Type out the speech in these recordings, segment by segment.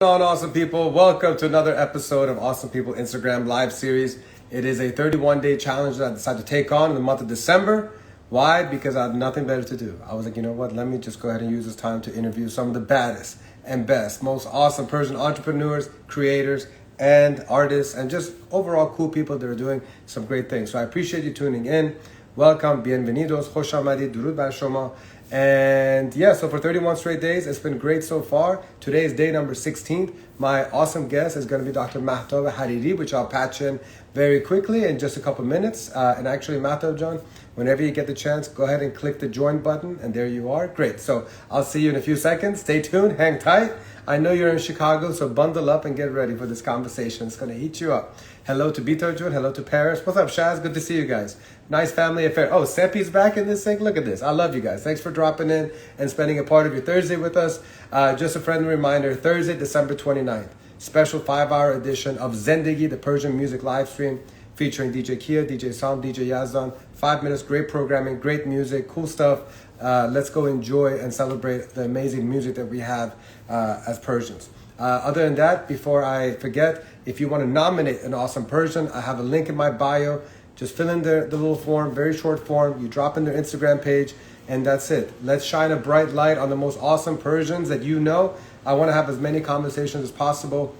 On awesome people, welcome to another episode of Awesome People Instagram live series. It is a 31-day challenge that I decided to take on in the month of December. Why? Because I had nothing better to do. I was like, you know what, let me just go ahead and use this time to interview some of the baddest and best, most awesome Persian entrepreneurs, creators, and artists, and just overall cool people that are doing some great things. So I appreciate you tuning in. Welcome, bienvenidos, khosh amadid, durud bar shoma. And yeah, so for 31 straight days, it's been great so far. Today is day number 16. My awesome guest is going to be Dr. Mahtab Hariri, which I'll patch in very quickly in just a couple minutes. And actually, Mahtab John, whenever you get the chance, go ahead and click the join button, and there you are. Great. So I'll see you in a few seconds. Stay tuned, hang tight. I know you're in Chicago, so bundle up and get ready for this conversation. It's going to heat you up. Hello to Bito Jun. Hello to Paris. What's up, Shaz? Good to see you guys. Nice family affair. Oh, Seppi's back in this thing. Look at this. I love you guys. Thanks for dropping in and spending a part of your Thursday with us. Just a friendly reminder, Thursday, December 29th, special 5-hour edition of Zendegi, the Persian music live stream, featuring DJ Kia, DJ Sam, DJ Yazdan. 5 minutes, great programming, great music, cool stuff. Let's go enjoy and celebrate the amazing music that we have as Persians. Other than that, before I forget, if you want to nominate an awesome Persian, I have a link in my bio. Just fill in the little form, very short form. You drop in their Instagram page, and that's it. Let's shine a bright light on the most awesome Persians that you know. I want to have as many conversations as possible.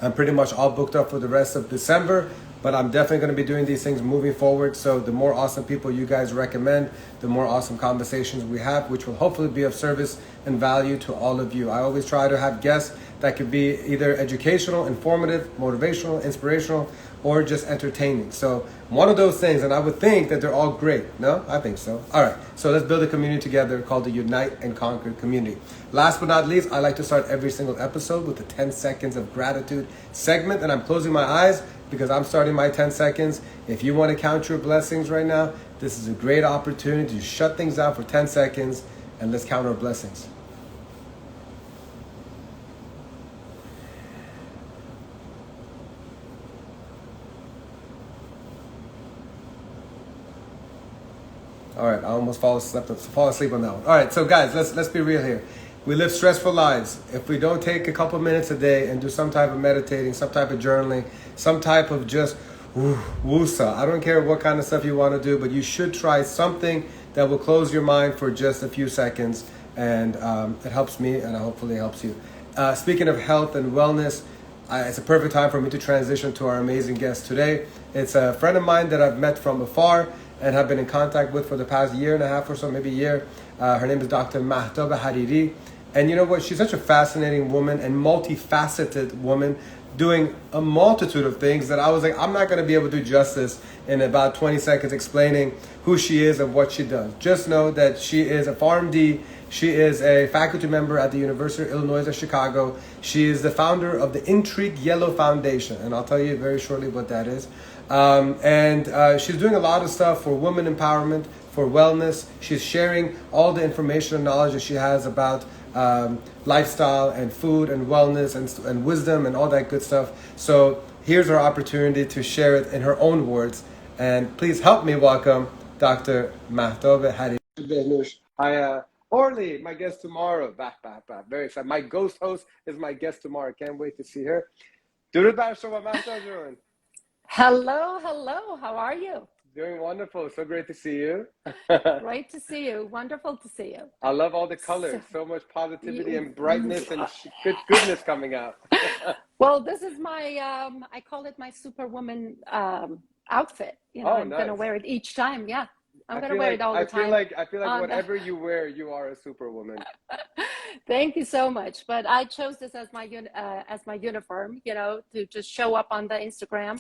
I'm pretty much all booked up for the rest of December, but I'm definitely going to be doing these things moving forward. So the more awesome people you guys recommend, the more awesome conversations we have, which will hopefully be of service and value to all of you. I always try to have guests that could be either educational, informative, motivational, inspirational, or just entertaining. So one of those things, and I would think that they're all great. No? I think so. All right, so let's build a community together called the Unite and Conquer community. Last but not least, I like to start every single episode with the 10 seconds of gratitude segment, and I'm closing my eyes because I'm starting my 10 seconds. If you want to count your blessings right now, this is a great opportunity to shut things out for 10 seconds, and let's count our blessings. All right, I almost fall asleep on that one. All right, so guys, let's be real here. We live stressful lives. If we don't take a couple minutes a day and do some type of meditating, some type of journaling, some type of just woosa. I don't care what kind of stuff you want to do, but you should try something that will close your mind for just a few seconds, and it helps me, and hopefully it helps you. Speaking of health and wellness, it's a perfect time for me to transition to our amazing guest today. It's a friend of mine that I've met from afar and have been in contact with for the past year and a half or so, maybe a year. Her name is Dr. Mahtab Hariri. And you know what? She's such a fascinating woman and multifaceted woman doing a multitude of things that I was like, I'm not going to be able to do justice in about 20 seconds explaining who she is and what she does. Just know that she is a PharmD. She is a faculty member at the University of Illinois at Chicago. She is the founder of the Intrigue Yellow Foundation, and I'll tell you very shortly what that is. She's doing a lot of stuff for women empowerment, for wellness. She's sharing all the information and knowledge that she has about lifestyle and food and wellness and wisdom and all that good stuff. So here's her opportunity to share it in her own words. And please help me welcome Dr. Mahtab Hariri. Hi, Orly, my guest tomorrow. Very excited. My ghost host is my guest tomorrow. Can't wait to see her. Durud bar shoma, Mahtab Hariri. Hello. How are you? Doing wonderful. So great to see you. Great to see you. Wonderful to see you. I love all the colors. So much positivity and brightness and goodness coming out. Well, this is my, I call it my superwoman outfit. You know, I'm going to wear it each time. Yeah. I'm going to wear it all the time. I feel like whatever you wear, you are a superwoman. Thank you so much. But I chose this as my uniform, you know, to just show up on the Instagram.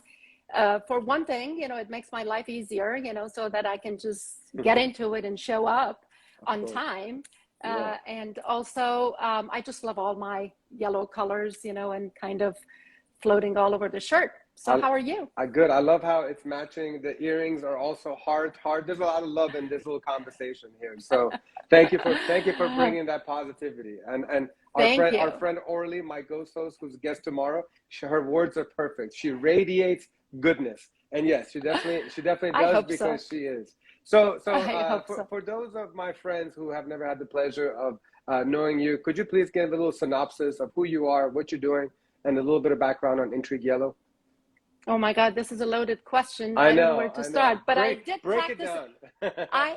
For one thing, you know, it makes my life easier, you know, so that I can just get into it and show up on time. Yeah. And also, I just love all my yellow colors, you know, and kind of floating all over the shirt. So how are you? Good. I love how it's matching. The earrings are also hard. There's a lot of love in this little conversation here. So thank you for bringing that positivity. And our friend Orly, my ghost host, who's guest tomorrow, her words are perfect. She radiates goodness, and yes, she definitely does because she is. So for those of my friends who have never had the pleasure of knowing you. Could you please give a little synopsis of who you are, what you're doing, and a little bit of background on Intrigue Yellow? Oh my God, this is a loaded question. I I don't know know, where to I know. start, but I did Break it practice. down. I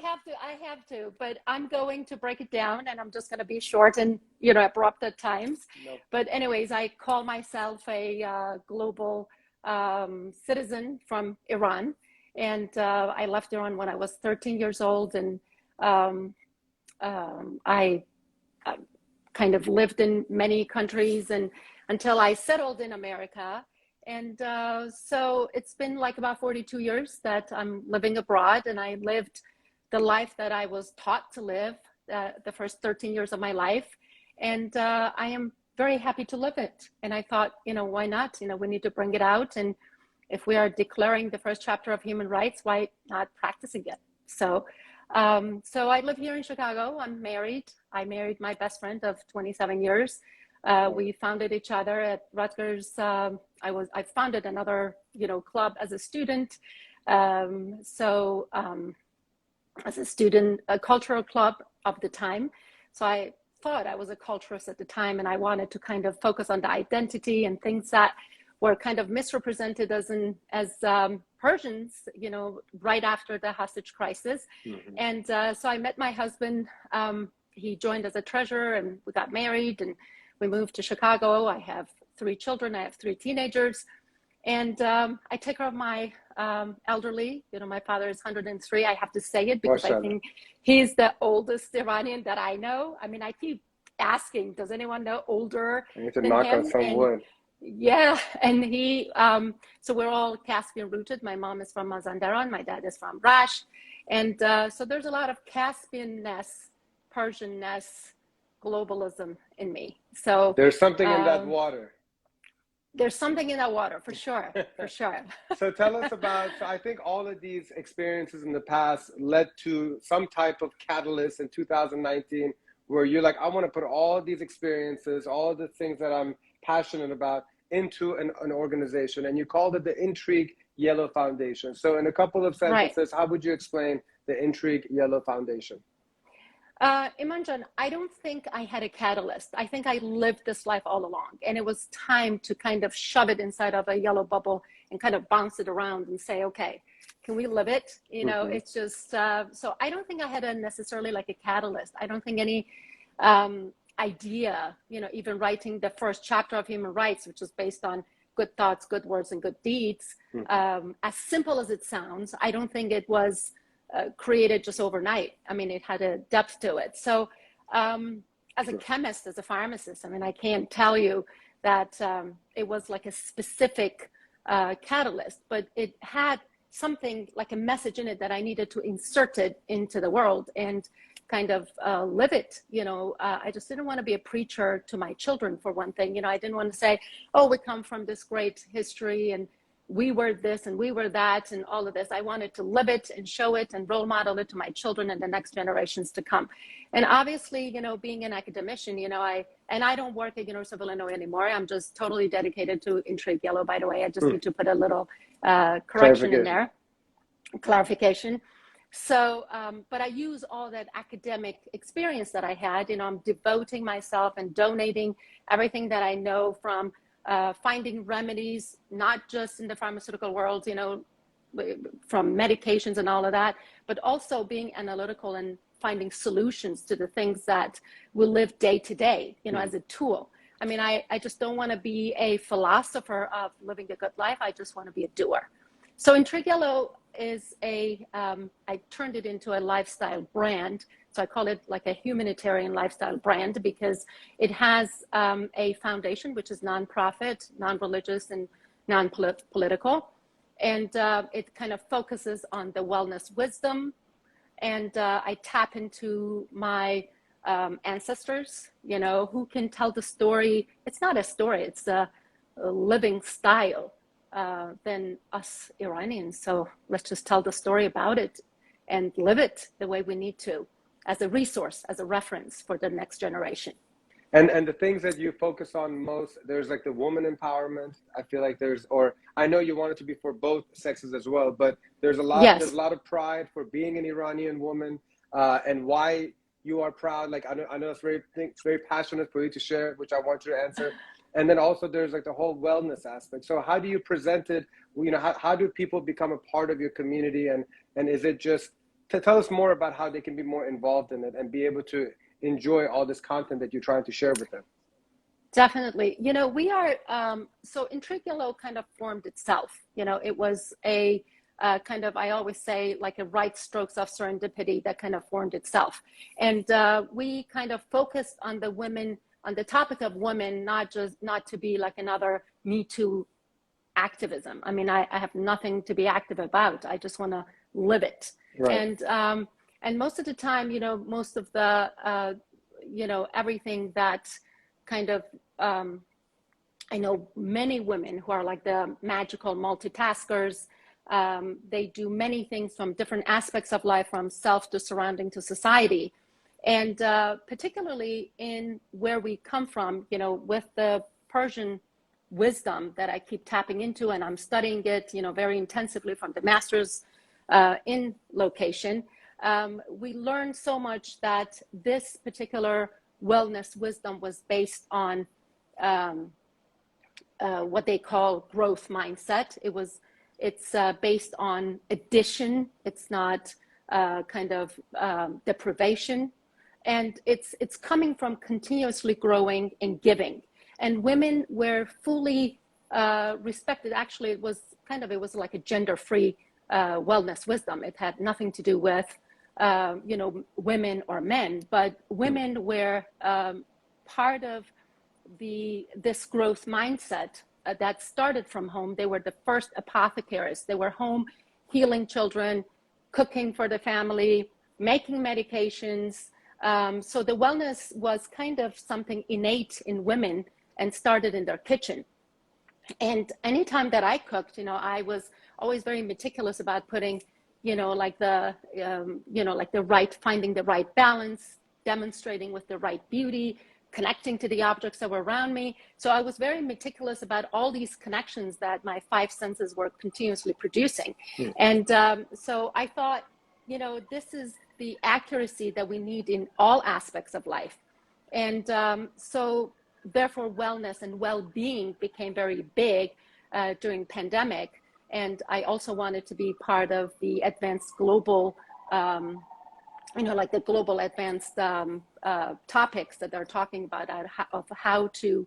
have to, but I'm going to break it down, and I'm just going to be short and, you know, abrupt at times. No. But anyways, I call myself a global citizen from Iran, and I left Iran when I was 13 years old, and I kind of lived in many countries, and until I settled in America. And so it's been like about 42 years that I'm living abroad, and I lived the life that I was taught to live the first 13 years of my life. And I am very happy to live it. And I thought, you know, why not? You know, we need to bring it out. And if we are declaring the first chapter of human rights, why not practicing it? So I live here in Chicago. I'm married. I married my best friend of 27 years. We founded each other at Rutgers. I founded another, you know, club as a student. As a student, a cultural club of the time. So I thought I was a culturist at the time, and I wanted to kind of focus on the identity and things that were kind of misrepresented as Persians, you know, right after the hostage crisis. Mm-hmm. And so I met my husband. He joined as a treasurer, and we got married, and we moved to Chicago. I have 3 children. I have 3 teenagers. And I take care of my elderly. You know, my father is 103. I have to say it because I think he's the oldest Iranian that I know. I mean, I keep asking, does anyone know older I need to knock on some wood. Yeah, and he, so we're all Caspian rooted. My mom is from Mazandaran, my dad is from Rash. And so there's a lot of Caspian-ness, Persian-ness, globalism in me. So there's something in that water. There's something in that water, for sure, for sure. So tell us about, so I think all of these experiences in the past led to some type of catalyst in 2019 where you're like, I want to put all these experiences, all the things that I'm passionate about into an organization, and you called it the Intrigue Yellow Foundation. So in a couple of sentences, How would you explain the Intrigue Yellow Foundation? Imanjan, I don't think I had a catalyst. I think I lived this life all along, and it was time to kind of shove it inside of a yellow bubble and kind of bounce it around and say, okay, can we live it? You know, mm-hmm. It's just, so I don't think I had necessarily like a catalyst. I don't think any idea, you know, even writing the first chapter of human rights, which is based on good thoughts, good words, and good deeds, mm-hmm. As simple as it sounds, I don't think it was created just overnight. I mean, it had a depth to it. So as a chemist, as a pharmacist, I mean, I can't tell you that it was like a specific catalyst, but it had something like a message in it that I needed to insert it into the world and kind of live it. You know, I just didn't want to be a preacher to my children, for one thing. You know, I didn't want to say, oh, we come from this great history and we were this and we were that and all of this. I wanted to live it and show it and role model it to my children and the next generations to come. And obviously, you know, being an academician, you know, I don't work at University of Illinois anymore. I'm just totally dedicated to Intrigue Yellow, by the way. I just need to put a little correction in there, clarification. So, but I use all that academic experience that I had. You know, I'm devoting myself and donating everything that I know from finding remedies, not just in the pharmaceutical world, you know, from medications and all of that, but also being analytical and finding solutions to the things that we live day to day, you know, as a tool. I mean, I just don't want to be a philosopher of living a good life. I just want to be a doer. So Intrigue Yellow is I turned it into a lifestyle brand. So I call it like a humanitarian lifestyle brand because it has a foundation, which is nonprofit, non-religious, and non-political. And it kind of focuses on the wellness wisdom. And I tap into my ancestors, you know, who can tell the story. It's not a story, it's a living style than us Iranians. So let's just tell the story about it and live it the way we need to, as a resource, as a reference for the next generation. And the things that you focus on most, there's like the woman empowerment. I feel like there's, or I know you want it to be for both sexes as well, but there's a lot, there's a lot of pride for being an Iranian woman and why you are proud? Like, I know it's very passionate for you to share, which I want you to answer. And then also there's like the whole wellness aspect. So how do you present it? You know, how do people become a part of your community? And is it just, to tell us more about how they can be more involved in it and be able to enjoy all this content that you're trying to share with them? Definitely. You know, we are, so Intrigue Yellow kind of formed itself. You know, it was a kind of, I always say, like a right strokes of serendipity that kind of formed itself. And we kind of focused on the women, on the topic of women, not to be like another Me Too activism. I mean, I have nothing to be active about. I just want to live it. Right. And most of the time, you know, most of the, you know, everything that kind of, I know many women who are like the magical multitaskers. They do many things from different aspects of life, from self to surrounding to society. And particularly in where we come from, you know, with the Persian wisdom that I keep tapping into, and I'm studying it, you know, very intensively from the master's in location. We learned so much that this particular wellness wisdom was based on what they call growth mindset. It's based on addition. It's not kind of deprivation. And it's coming from continuously growing and giving. And women were fully respected. Actually, it was like a gender-free wellness wisdom. It had nothing to do with, you know, women or men, but women were part of this growth mindset that started from home. They were the first apothecaries. They were home healing children, cooking for the family, making medications. So the wellness was kind of something innate in women and started in their kitchen. And anytime that I cooked, you know, I was always very meticulous about putting, you know, like finding the right balance, demonstrating with the right beauty, connecting to the objects that were around me. So I was very meticulous about all these connections that my five senses were continuously producing. And so I thought, you know, this is the accuracy that we need in all aspects of life. And so therefore wellness and well-being became very big during pandemic. And I also wanted to be part of the advanced global, you know, like the global advanced topics that they're talking about of how to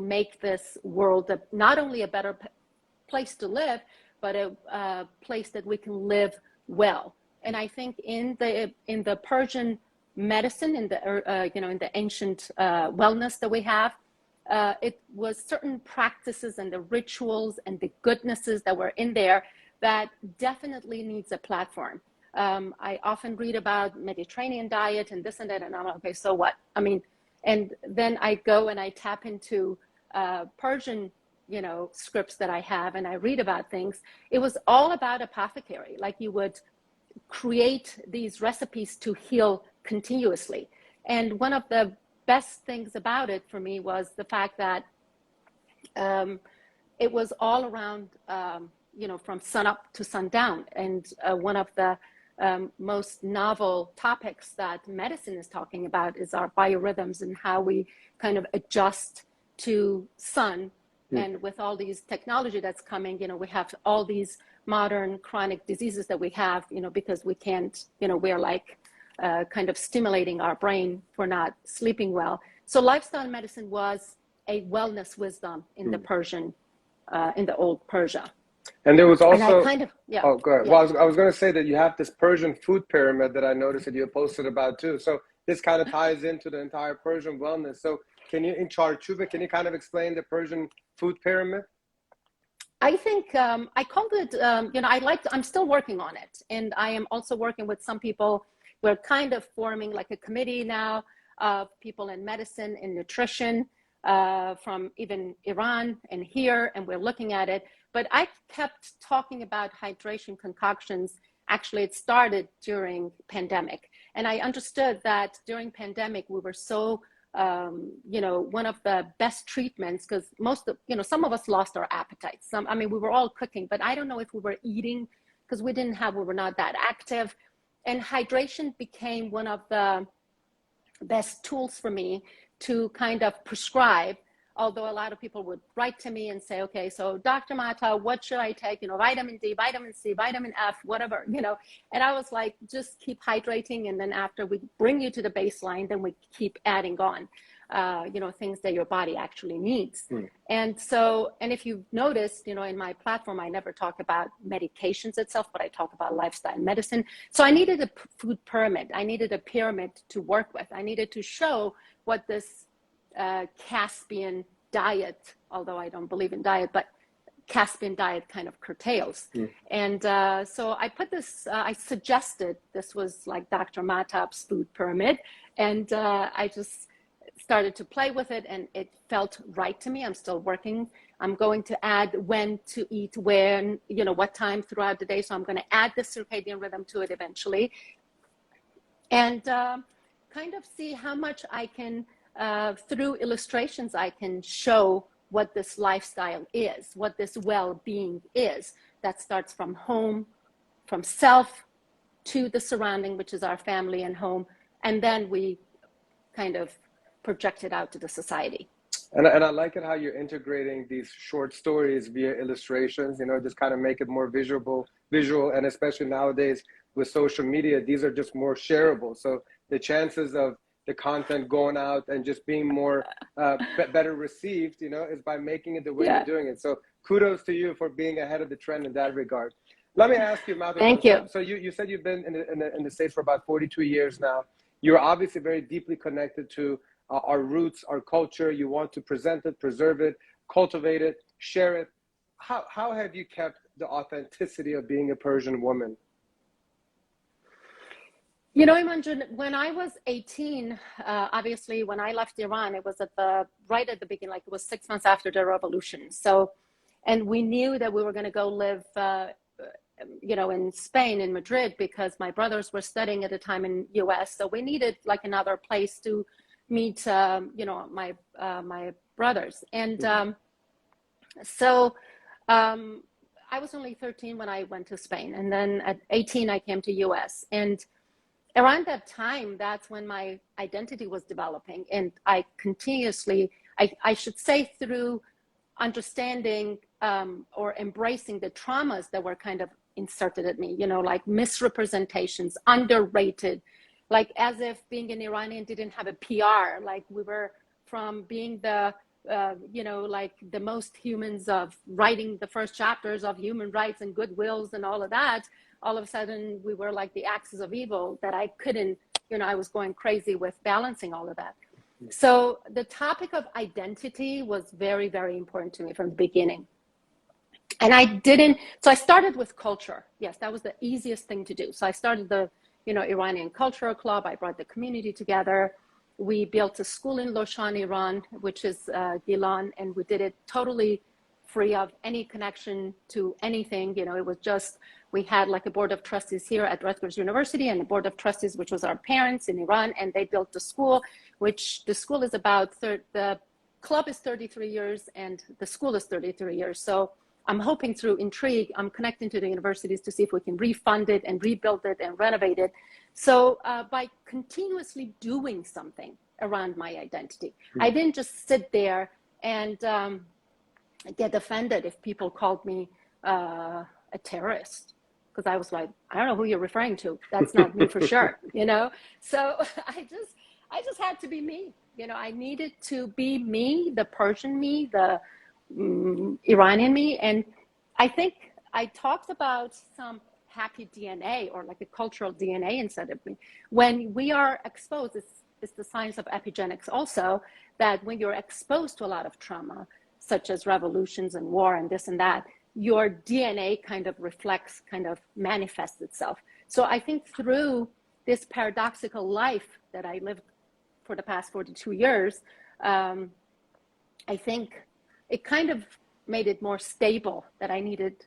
make this world not only a better place to live, but a place that we can live well. And I think in the Persian medicine, in the you know, in the ancient wellness that we have, it was certain practices and the rituals and the goodnesses that were in there that definitely needs a platform. I often read about Mediterranean diet and this and that, and I'm like, okay, so what? I mean, and then I go and I tap into Persian, you know, scripts that I have, and I read about things. It was all about apothecary. Like, you would create these recipes to heal continuously. And one of the best things about it for me was the fact that it was all around, you know, from sun up to sundown. And one of the most novel topics that medicine is talking about is our biorhythms and how we kind of adjust to sun. And with all these technology that's coming, you know, we have all these modern chronic diseases that we have, you know, because we can't, you know, we're like kind of stimulating our brain for not sleeping well. So lifestyle medicine was a wellness wisdom in the Persian, in the old Persia. And there was also, and I kind of, yeah. Oh, go ahead. Yeah. Well, I was going to say that you have this Persian food pyramid that I noticed that you posted about too. So this kind of ties into the entire Persian wellness. So can you, in Charchuba, can you kind of explain the Persian food pyramid? I think I called it, you know, I'm still working on it. And I am also working with some people. We're kind of forming like a committee now of people in medicine and nutrition from even Iran and here, and we're looking at it. But I kept talking about hydration concoctions. Actually, it started during pandemic. And I understood that during pandemic, we were so, you know, one of the best treatments, because you know, some of us lost our appetites. I mean, we were all cooking, but I don't know if we were eating because we were not that active. And hydration became one of the best tools for me to kind of prescribe, although a lot of people would write to me and say, okay, so Dr. Mahtab, what should I take? You know, vitamin D, vitamin C, vitamin F, whatever, you know. And I was like, just keep hydrating. And then after we bring you to the baseline, then we keep adding on, you know, things that your body actually needs. And so, and if you've noticed, you know, in my platform, I never talk about medications itself, but I talk about lifestyle medicine. So I needed a food pyramid. I needed a pyramid to work with. I needed to show what this Caspian diet, although I don't believe in diet, but Caspian diet kind of curtails. And so I put this, I suggested this was like Dr. Mahtab's food pyramid. And I just started to play with it, and it felt right to me. I'm still working. I'm going to add when to eat, when, you know, what time throughout the day. So I'm going to add the circadian rhythm to it eventually, and kind of see how much I can, through illustrations, I can show what this lifestyle is, what this well-being is. That starts from home, from self to the surrounding, which is our family and home. And then we kind of project it out to the society. And I like it how you're integrating these short stories via illustrations, you know, just kind of make it more visual, and especially nowadays with social media, these are just more shareable. So the chances of the content going out and just being more better received, you know, is by making it the way you're doing it. So kudos to you for being ahead of the trend in that regard. Let me ask you, Mahtab. Thank you. So you said you've been in the States for about 42 years now. You're obviously very deeply connected to our roots, our culture. You want to present it, preserve it, cultivate it, share it. How have you kept the authenticity of being a Persian woman? You know, Imanjun, when I was 18, obviously when I left Iran, it was right at the beginning, like it was 6 months after the revolution. So, and we knew that we were going to go live, you know, in Spain, in Madrid, because my brothers were studying at the time in US. So we needed like another place to meet, you know, my brothers. And so I was only 13 when I went to Spain. And then at 18, I came to US. And around that time, that's when my identity was developing. And I continuously, I should say, through understanding or embracing the traumas that were kind of inserted at me, you know, like misrepresentations, underrated, like as if being an Iranian didn't have a PR, like we were from being the, you know, like the most humans of writing the first chapters of human rights and goodwills and all of that. All of a sudden we were like the axis of evil that I couldn't, you know, I was going crazy with balancing all of that. So the topic of identity was very, very important to me from the beginning. And so I started with culture. Yes, that was the easiest thing to do. So I started the, you know, Iranian Cultural Club. I brought the community together. We built a school in Loshan, Iran, which is Gilan, and we did it totally free of any connection to anything. You know, it was just, we had like a board of trustees here at Rutgers University and a board of trustees, which was our parents in Iran, and they built the school, which the school is about, the club is 33 years and the school is 33 years. So I'm hoping through Intrigue, I'm connecting to the universities to see if we can refund it and rebuild it and renovate it. So by continuously doing something around my identity, I didn't just sit there and get offended if people called me a terrorist, because I was like, I don't know who you're referring to. That's not me for sure, you know? So I just had to be me. You know, I needed to be me, the Persian me, the Iranian me. And I think I talked about some happy DNA or like a cultural DNA inside of me. When we are exposed, it's the science of epigenetics also, that when you're exposed to a lot of trauma, such as revolutions and war and this and that, your DNA kind of reflects, kind of manifests itself. So I think through this paradoxical life that I lived for the past 42 years, I think it kind of made it more stable that I needed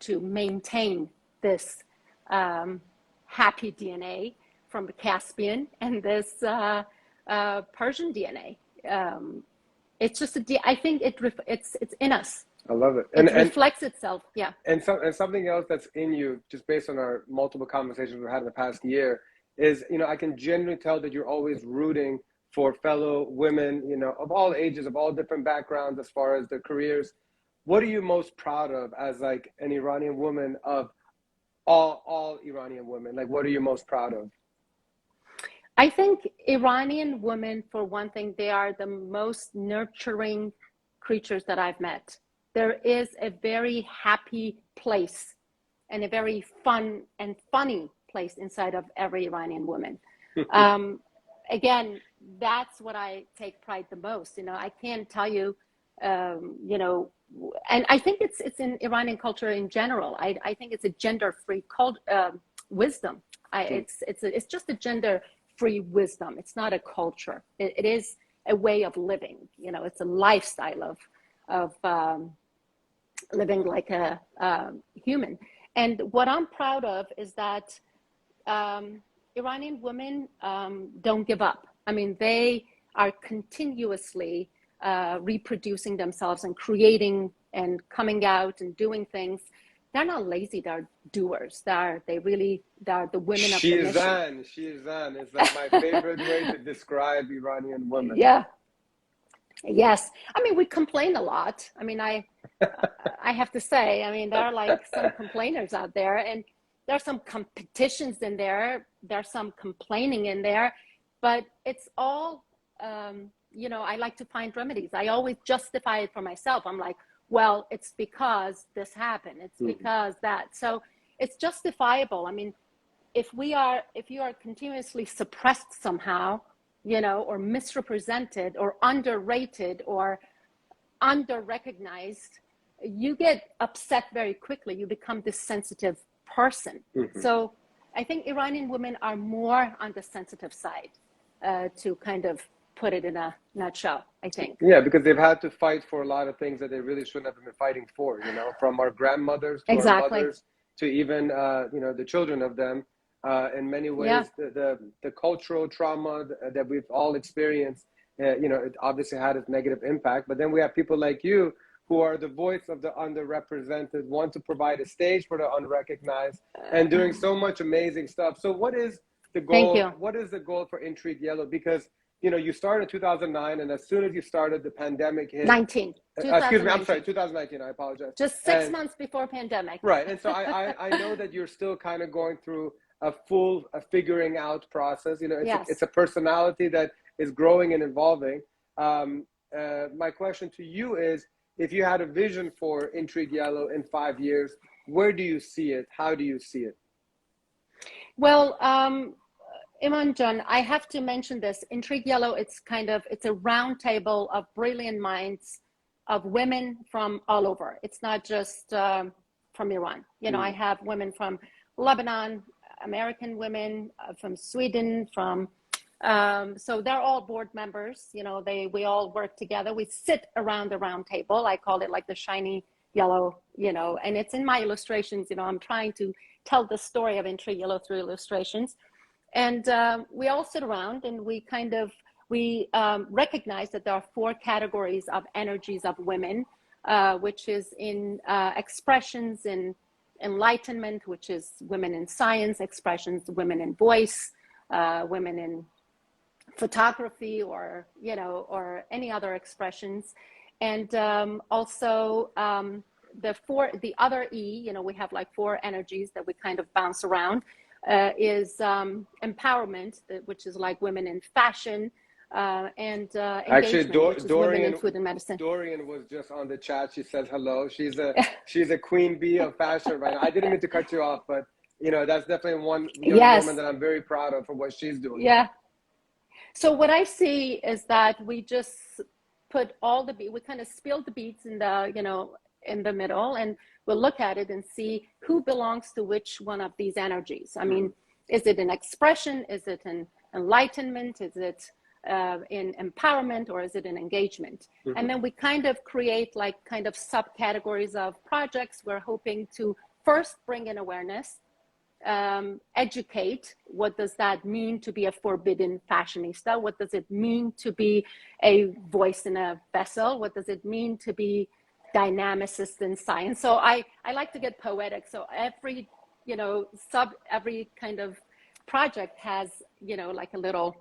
to maintain this happy DNA from the Caspian and this Persian DNA. It's just I think it's in us. I love it. It reflects itself. Yeah. And something else that's in you, just based on our multiple conversations we've had in the past year, is, you know, I can genuinely tell that you're always rooting for fellow women, you know, of all ages, of all different backgrounds, as far as their careers. What are you most proud of as like an Iranian woman, of all Iranian women? Like, what are you most proud of? I think Iranian women, for one thing, they are the most nurturing creatures that I've met. There is a very happy place and a very fun and funny place inside of every Iranian woman. Again, that's what I take pride the most. You know, I can't tell you, you know, and I think it's in Iranian culture in general. I think it's a gender-free wisdom. It's just a gender-free wisdom. It's not a culture. It is a way of living. You know, it's a lifestyle of living like a human. And what I'm proud of is that Iranian women don't give up. I mean, they are continuously reproducing themselves and creating and coming out and doing things. They're not lazy, they're doers. They're the women of the mission. Shizan is like my favorite way to describe Iranian women. Yeah. Yes. I mean, we complain a lot. I mean, I have to say, I mean, there are like some complainers out there, and there's some competitions in there. There's some complaining in there, but it's all, you know, I like to find remedies. I always justify it for myself. I'm like, well, it's because this happened. It's because that. So it's justifiable. I mean, if you are continuously suppressed somehow, you know, or misrepresented or underrated or under-recognized, you get upset very quickly. You become this sensitive person. So I think Iranian women are more on the sensitive side, to kind of put it in a nutshell, I think. Yeah, because they've had to fight for a lot of things that they really shouldn't have been fighting for, you know, from our grandmothers to our mothers to even, you know, the children of them. In many ways, the cultural trauma that we've all experienced, you know, it obviously had its negative impact. But then we have people like you who are the voice of the underrepresented, want to provide a stage for the unrecognized, and doing so much amazing stuff. So what is the goal? Thank you. What is the goal for Intrigue Yellow? Because, you know, you started in 2009, and as soon as you started, the pandemic hit. 19. Excuse me, I'm sorry, 2019, I apologize. Just 6 months before pandemic. Right, and so I know that you're still kind of going through a full figuring out process. You know, it's a personality that is growing and evolving. My question to you is, if you had a vision for Intrigue Yellow in 5 years, where do you see it? How do you see it? Well, Iman John, I have to mention this. Intrigue Yellow, it's a round table of brilliant minds, of women from all over. It's not just from Iran. You know, I have women from Lebanon, American women, from Sweden, so they're all board members. You know, we all work together. We sit around the round table. I call it like the shiny yellow, you know, and it's in my illustrations. You know, I'm trying to tell the story of Intrigue Yellow through illustrations. And we all sit around and we recognize that there are 4 categories of energies of women, which is in expressions, in enlightenment, which is women in science, expressions, women in voice, women in photography, or, you know, or any other expressions. And also the other E, you know, we have like 4 energies that we kind of bounce around, is empowerment, which is like women in fashion, and actually, women in food and medicine. Dorian was just on the chat. She says hello. She's a queen bee of fashion right now. I didn't mean to cut you off, but you know, that's definitely one young woman that I'm very proud of for what she's doing. Yeah. So what I see is that we just put we kind of spill the beads in the, you know, in the middle, and we'll look at it and see who belongs to which one of these energies. I mean, is it an expression? Is it an enlightenment? Is it in empowerment, or is it in engagement? And then we kind of create like kind of subcategories of projects. We're hoping to first bring in awareness, educate. What does that mean to be a forbidden fashionista? What does it mean to be a voice in a vessel? What does it mean to be dynamicist in science. So I like to get poetic. So every, every kind of project has, like a little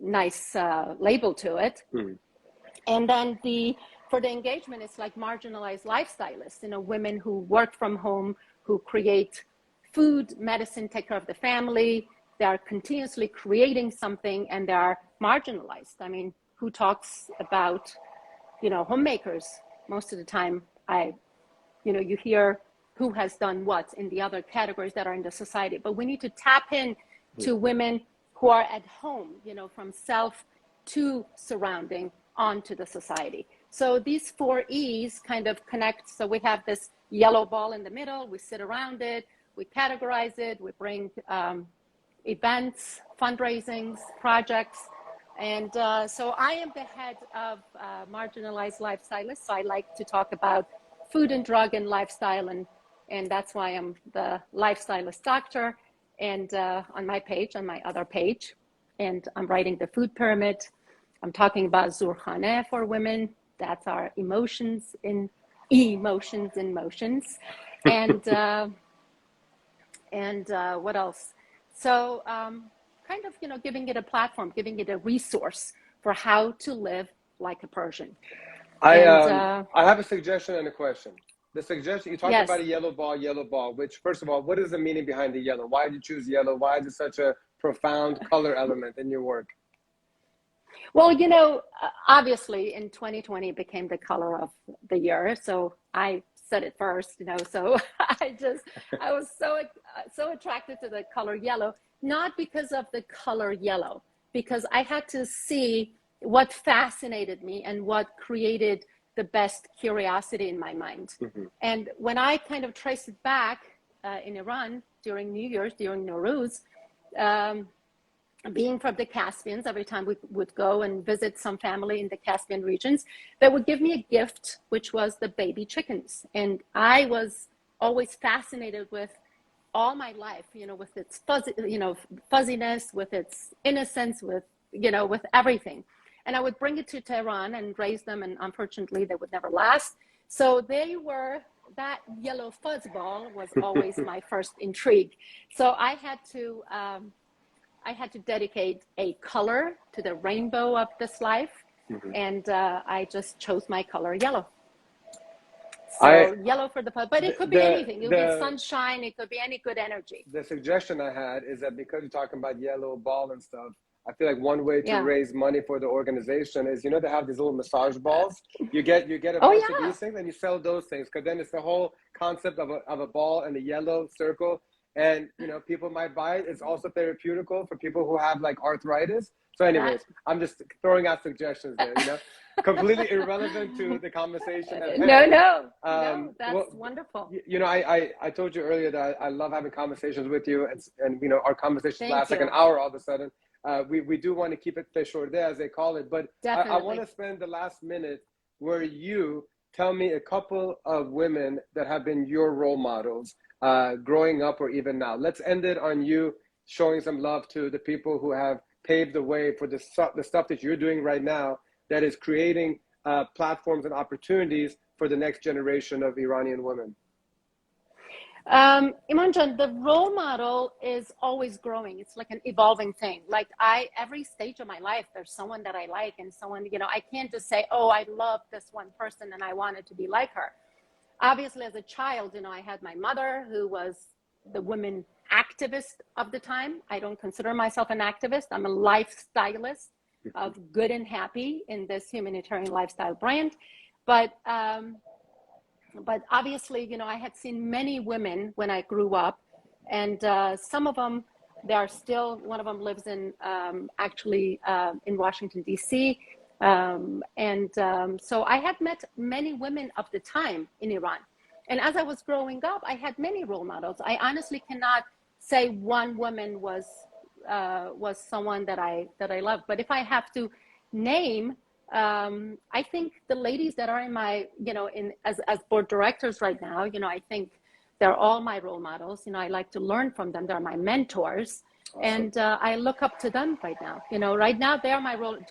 nice label to it. And then for the engagement, it's like marginalized lifestylists, women who work from home, who create food, medicine, take care of the family. They are continuously creating something, and they are marginalized. I mean, who talks about, homemakers? Most of the time, you hear who has done what in the other categories that are in the society. But we need to tap in to women who are at home, from self to surrounding onto the society. So these 4 E's kind of connect. So we have this yellow ball in the middle. We sit around it. We categorize it. We bring events, fundraisings, projects. And so I am the head of Marginalized Lifestylists. So I like to talk about food and drug and lifestyle. And that's why I'm the lifestylist doctor. And on my page, on my other page, and I'm writing the food pyramid. I'm talking about Zurkhane for women. That's our emotions in motions. And what else? So kind of, giving it a platform, giving it a resource for how to live like a Persian. I have a suggestion and a question. The suggestion, you talked Yes. about a yellow ball, which, first of all, what is the meaning behind the yellow? Why did you choose yellow? Why is it such a profound color element in your work? Well, obviously in 2020 it became the color of the year. So I said it first, so I was so attracted to the color yellow, not because of the color yellow, because I had to see what fascinated me and what created the best curiosity in my mind. And when I kind of traced it back in Iran during New Year's, during Nowruz, being from the Caspians, every time we would go and visit some family in the Caspian regions, they would give me a gift, which was the baby chickens. And I was always fascinated with all my life, with its fuzziness, with its innocence, with everything. And I would bring it to Tehran and raise them, and unfortunately they would never last. So that yellow fuzzball was always my first intrigue. So I had to dedicate a color to the rainbow of this life. And I just chose my color yellow. So yellow for the fuzz, but it could be anything. It could be sunshine. It could be any good energy. The suggestion I had is that because you're talking about yellow ball and stuff, I feel like one way to raise money for the organization is, they have these little massage balls. You get a bunch of these things and you sell those things, because then it's the whole concept of a ball and a yellow circle. And, people might buy it. It's also therapeutical for people who have like arthritis. So anyways, I'm just throwing out suggestions there, completely irrelevant to the conversation. No, that's wonderful. I told you earlier that I love having conversations with you, and our conversations last like an hour all of a sudden. We do want to keep it fechorde, as they call it, but I want to spend the last minute where you tell me a couple of women that have been your role models growing up or even now. Let's end it on you showing some love to the people who have paved the way for the stuff that you're doing right now that is creating platforms and opportunities for the next generation of Iranian women. Imanjan, the role model is always growing. It's like an evolving thing. Like every stage of my life, there's someone that I like, and someone, I can't just say, oh, I love this one person and I wanted to be like her. Obviously, as a child, I had my mother, who was the women activist of the time. I don't consider myself an activist. I'm a lifestylist of good and happy in this humanitarian lifestyle brand. But obviously, I had seen many women when I grew up, and some of them, they are still, one of them lives in in Washington, D.C. So I had met many women of the time in Iran. And as I was growing up, I had many role models. I honestly cannot say one woman was someone that I loved. But if I have to name, I think the ladies that are in my, as board directors right now, I think they're all my role models. I like to learn from them. They're my mentors. Awesome. And I look up to them right now. Right now,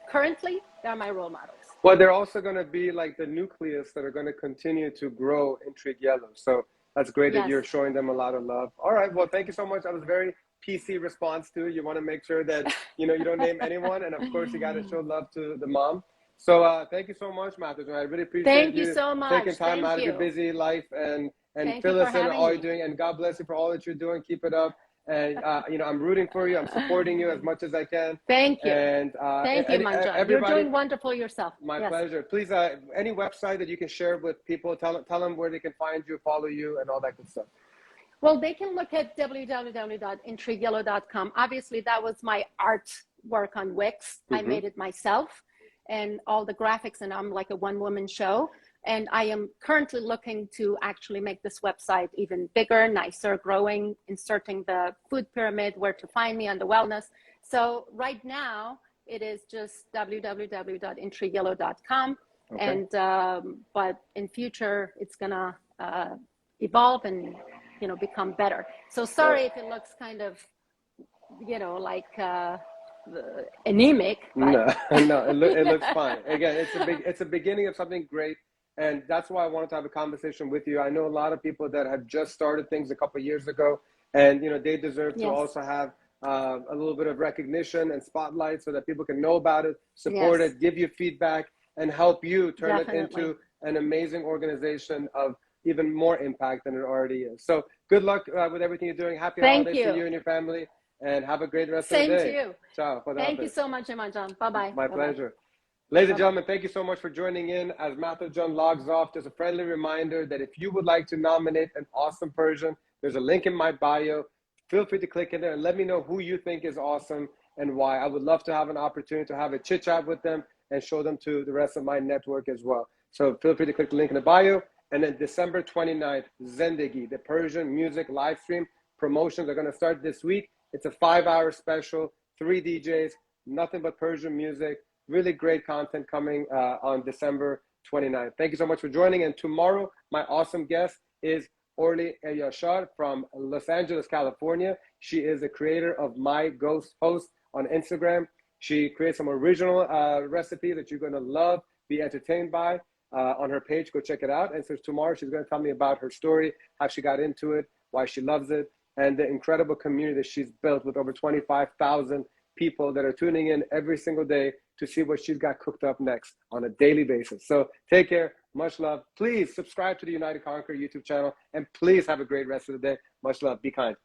currently, they're my role models. Well, they're also going to be like the nucleus that are going to continue to grow Intrigue Yellow. So that's great that Yes. you're showing them a lot of love. All right. Well, thank you so much. That was a very PC response too. You want to make sure that, you know, you don't name anyone. And of course, you got to show love to the mom. So thank you so much, Mahtab. I really appreciate Thank you so much. taking time Thank out of you. your busy life and Thank fill you for us in on having all me. you're doing. And God bless you for all that you're doing. Keep it up. And, you know, I'm rooting for you. I'm supporting you as much as I can. Thank you. And Thank you, Manjan. You're doing wonderful yourself. My Yes. pleasure. Please, any website that you can share with people, tell them where they can find you, follow you, and all that good stuff. Well, they can look at www.intrigueyellow.com. Obviously, that was my art work on Wix. I made it myself and all the graphics, and I'm like a one-woman show. And I am currently looking to actually make this website even bigger, nicer, growing, inserting the food pyramid, where to find me, on the wellness. So right now, it is just www.intrigueyellow.com. Okay. And but in future, it's gonna evolve and, you know, become better. So sorry if it looks kind of, you know, like anemic. But... No, it looks fine. Again, it's a beginning of something great. And that's why I wanted to have a conversation with you. I know a lot of people that have just started things a couple of years ago, and you know they deserve to also have a little bit of recognition and spotlight so that people can know about it, support it, give you feedback, and help you turn it into an amazing organization of even more impact than it already is. So good luck with everything you're doing. Happy holidays to you and your family, and have a great rest of the day. Same to you. Ciao. Thank you so much, Imanjan. Bye-bye. My pleasure. Ladies and gentlemen, thank you so much for joining in. As Mahtab logs off, just a friendly reminder that if you would like to nominate an awesome Persian, there's a link in my bio. Feel free to click in there and let me know who you think is awesome and why. I would love to have an opportunity to have a chit chat with them and show them to the rest of my network as well. So feel free to click the link in the bio. And then December 29th, Zendegi, the Persian music live stream promotions are going to start this week. It's a 5-hour special, 3 DJs, nothing but Persian music. Really great content coming on December 29th. Thank you so much for joining. And tomorrow, my awesome guest is Orly Elyashar from Los Angeles, California. She is the creator of My Ghost Host on Instagram. She creates some original recipes that you're going to love, be entertained by on her page. Go check it out. And so tomorrow, she's going to tell me about her story, how she got into it, why she loves it, and the incredible community that she's built with over 25,000 people that are tuning in every single day to see what she's got cooked up next on a daily basis. So take care. Much love. Please subscribe to the United Conquer YouTube channel, and please have a great rest of the day. Much love. Be kind.